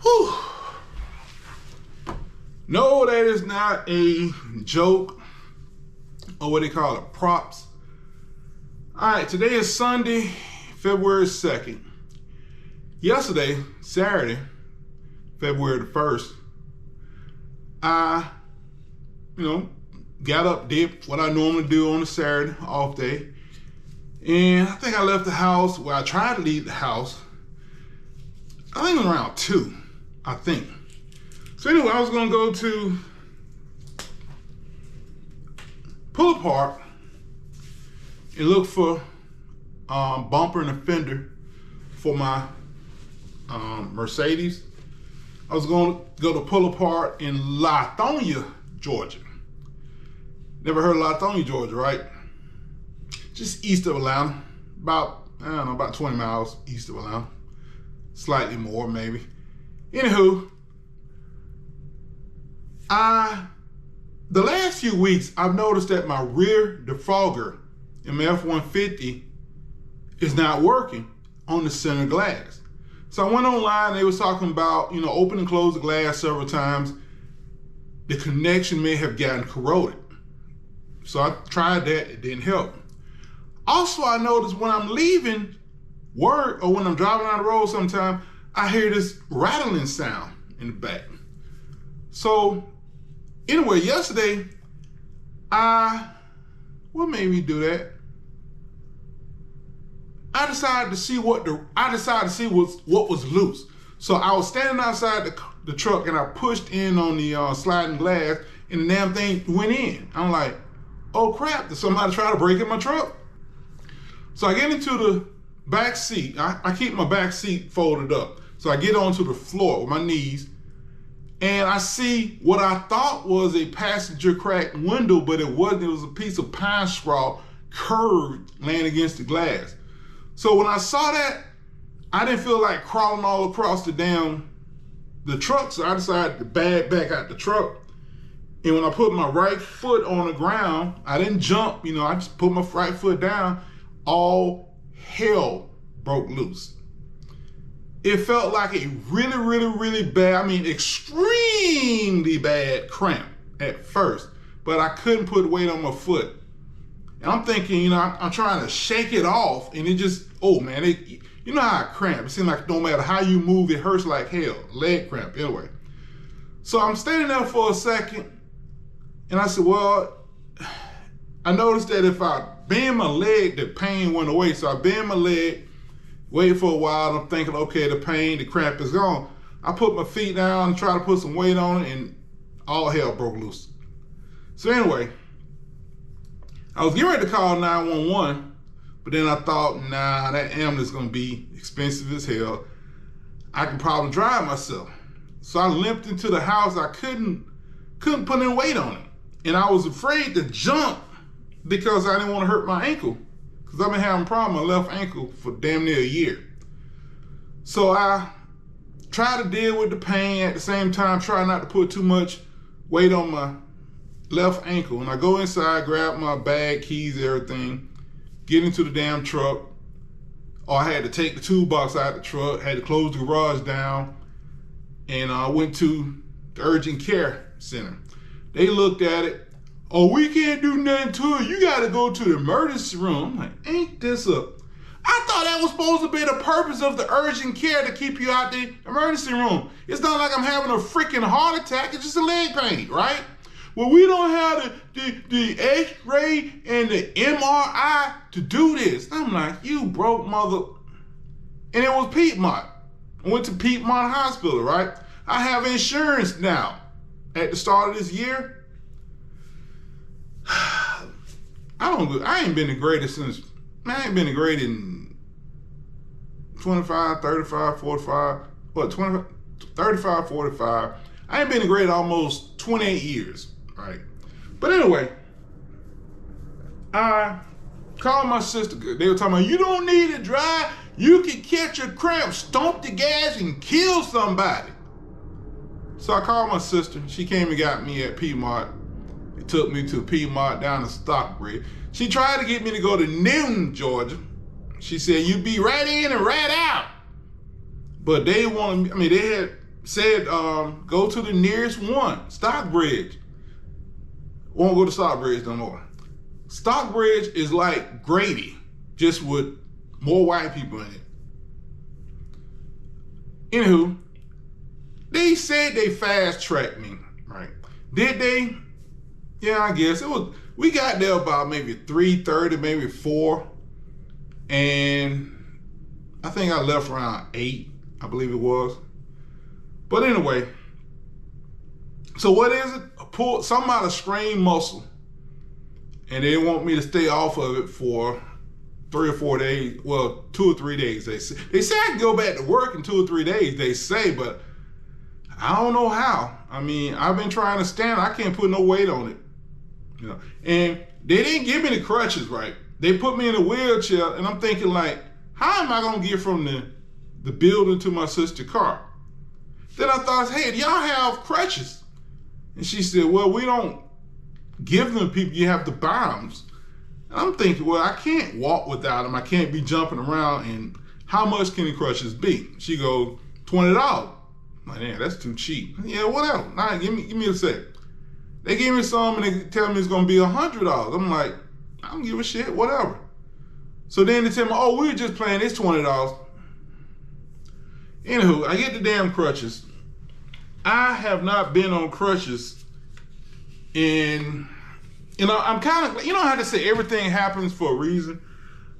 Whew. No, that is not a joke, or what they call it, props. All right, today is Sunday, February 2nd. Yesterday, Saturday, February the 1st, I, got up, did what I normally do on a Saturday, off day. And I think I left the house, well, I tried to leave the house, I think it was around 2, I think. So anyway, I was gonna go to pull apart and look for bumper and a fender for my Mercedes. I was going to go to pull apart in Lithonia, Georgia. Never heard of Lithonia, Georgia, right? Just east of Atlanta, about 20 miles east of Atlanta. Slightly more, maybe. Anywho, the last few weeks, I've noticed that my rear defogger in my F-150 is not working on the center glass. So I went online, they was talking about, open and close the glass several times. The connection may have gotten corroded. So I tried that, it didn't help. Also, I noticed when I'm leaving work or when I'm driving down the road sometime, I hear this rattling sound in the back. So anyway, yesterday, what made me do that? I decided to see what was loose. So I was standing outside the truck and I pushed in on the sliding glass and the damn thing went in. I'm like, oh crap, did somebody try to break in my truck? So I get into the back seat. I keep my back seat folded up. So I get onto the floor with my knees and I see what I thought was a passenger cracked window, but it wasn't. It was a piece of pine straw curved laying against the glass. So when I saw that, I didn't feel like crawling all across the truck, so I decided to back out the truck. And when I put my right foot on the ground, I didn't jump, I just put my right foot down, all hell broke loose. It felt like a really, really, really bad, extremely bad cramp at first, but I couldn't put weight on my foot. And I'm thinking, I'm trying to shake it off, and it just, oh man, you know how I cramp. It seems like no matter how you move, it hurts like hell. Leg cramp, anyway. So I'm standing there for a second, and I said, well, I noticed that if I bend my leg, the pain went away. So I bend my leg, wait for a while, and I'm thinking, okay, the cramp is gone. I put my feet down and try to put some weight on it, and all hell broke loose. So anyway, I was getting ready to call 911, but then I thought, nah, that ambulance is gonna be expensive as hell. I can probably drive myself. So I limped into the house. I couldn't put any weight on it. And I was afraid to jump because I didn't want to hurt my ankle. Because I've been having a problem with my left ankle for damn near a year. So I try to deal with the pain at the same time, try not to put too much weight on my left ankle. And I go inside, grab my bag, keys, everything, get into the damn truck. Or I had to take the toolbox out of the truck, had to close the garage down, and I went to the urgent care center. They looked at it. Oh, we can't do nothing to it. You got to go to the emergency room. I'm like, ain't this up? I thought that was supposed to be the purpose of the urgent care, to keep you out the emergency room. It's not like I'm having a freaking heart attack. It's just a leg pain, right? Well, we don't have the X-ray and the MRI to do this. I'm like, you broke mother. And it was Piedmont. I went to Piedmont Hospital, right? I have insurance now. At the start of this year, I ain't been the greatest since, I ain't been the great in 25, 35, 45, 35, 45. I ain't been the great almost 28 years, right? But anyway, I called my sister. They were talking about, you don't need to drive. You can catch a cramp, stomp the gas, and kill somebody. So I called my sister. She came and got me at Piedmont. It took me to Piedmont down to Stockbridge. She tried to get me to go to Newton, Georgia. She said, you be right in and right out. But they wanted, they had said, go to the nearest one, Stockbridge. Won't go to Stockbridge no more. Stockbridge is like Grady, just with more white people in it. Anywho, they said they fast-tracked me, right? Did they? Yeah, I guess. We got there about maybe 3:30, maybe 4. And I think I left around 8, I believe it was. But anyway, so what is it? Something out of strained muscle. And they want me to stay off of it for 3 or 4 days. Well, 2 or 3 days, they say. They say I can go back to work in 2 or 3 days, they say, but I don't know how. I've been trying to stand. I can't put no weight on it. And they didn't give me the crutches, right? They put me in a wheelchair, and I'm thinking, like, how am I going to get from the building to my sister's car? Then I thought, hey, do y'all have crutches? And she said, well, we don't give them to people. You have to buy them. And I'm thinking, well, I can't walk without them. I can't be jumping around. And how much can the crutches be? She goes, $20. I'm like, damn, that's too cheap. Yeah, whatever. Nah, give me a sec. They gave me some, and they tell me it's going to be $100. I'm like, I don't give a shit, whatever. So then they tell me, oh, we were just playing, it's $20. Anywho, I get the damn crutches. I have not been on crutches in, I'm kind of, how to say everything happens for a reason.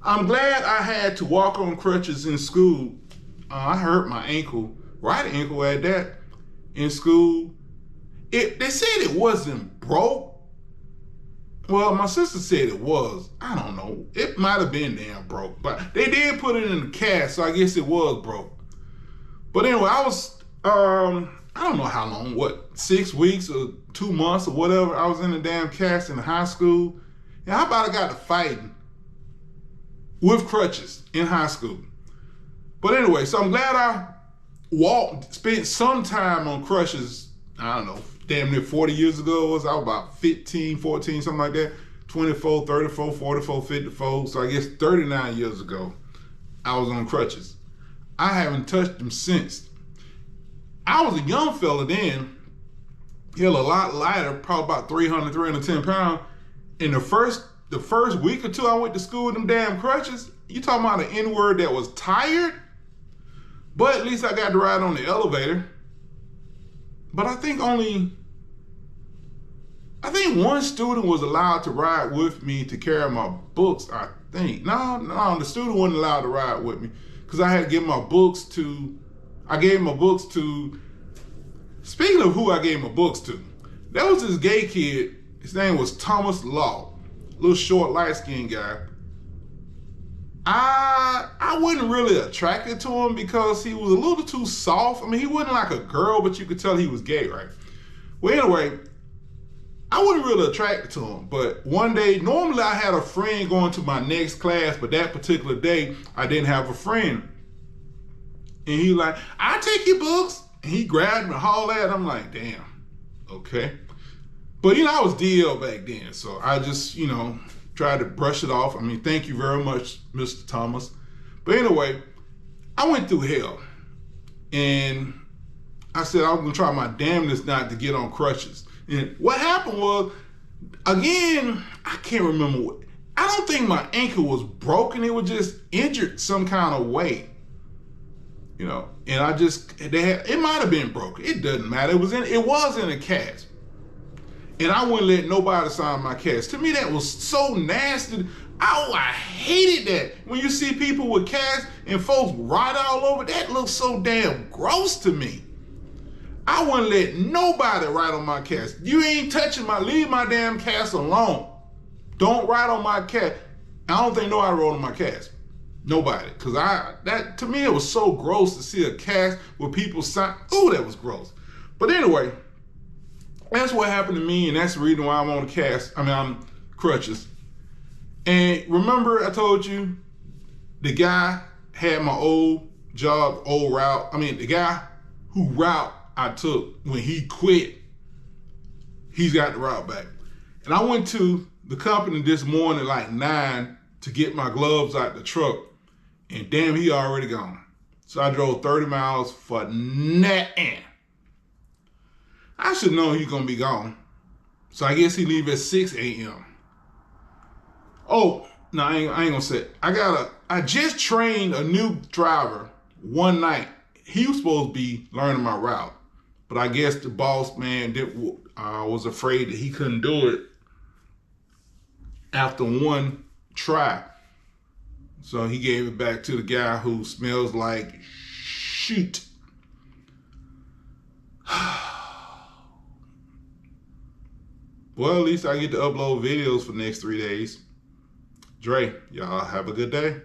I'm glad I had to walk on crutches in school. I hurt my ankle, right ankle at that, in school. They said it wasn't broke. Well, my sister said it was. I don't know. It might have been damn broke, but they did put it in the cast, so I guess it was broke. But anyway, I was, I don't know how long, 6 weeks or 2 months or whatever, I was in the damn cast in high school. And how about I got to fighting with crutches in high school? But anyway, so I'm glad I spent some time on crutches, I don't know, damn near 40 years ago. I was about 15, 14, something like that. 24, 34, 44, 54. So I guess 39 years ago, I was on crutches. I haven't touched them since. I was a young fella then. He was a lot lighter, probably about 300, 310 pounds. And the first week or two I went to school with them damn crutches, you talking about an N-word that was tired? But at least I got to ride on the elevator. But I think one student was allowed to ride with me to carry my books, I think. No, the student wasn't allowed to ride with me because I had to give my books to, speaking of who I gave my books to, there was this gay kid, his name was Thomas Law, little short, light-skinned guy. I wasn't really attracted to him because he was a little too soft. He wasn't like a girl, but you could tell he was gay, right? Well, anyway, I wasn't really attracted to him. But one day, normally I had a friend going to my next class, but that particular day, I didn't have a friend. And he like, I'll take your books. And he grabbed me and hauled at it. I'm like, damn, okay. But, I was DL back then, so I just, tried to brush it off. Thank you very much, Mr. Thomas. But anyway, I went through hell. And I said I was going to try my damnedest not to get on crutches. And what happened was, again, I can't remember what. I don't think my ankle was broken. It was just injured some kind of way. And it might have been broken. It doesn't matter. It was in a cast. And I wouldn't let nobody sign my cast. To me, that was so nasty. I hated that. When you see people with casts and folks ride all over, that looks so damn gross to me. I wouldn't let nobody ride on my cast. You ain't touching leave my damn cast alone. Don't ride on my cast. I don't think nobody rode on my cast. Nobody. Because to me, it was so gross to see a cast with people sign. Ooh, that was gross. But anyway, that's what happened to me, and that's the reason why I'm on the cast. I'm crutches. And remember, I told you, the guy had my old job, old route. I mean, the guy who route I took when he quit, he's got the route back. And I went to the company this morning like 9 to get my gloves out the truck, and damn, he already gone. So I drove 30 miles for nothing. I should know he's gonna be gone. So I guess he leave at 6 a.m. Oh, no, I ain't gonna say it. I just trained a new driver one night. He was supposed to be learning my route, but I guess the boss man was afraid that he couldn't do it after one try. So he gave it back to the guy who smells like shit. Well, at least I get to upload videos for the next 3 days. Dre, y'all have a good day.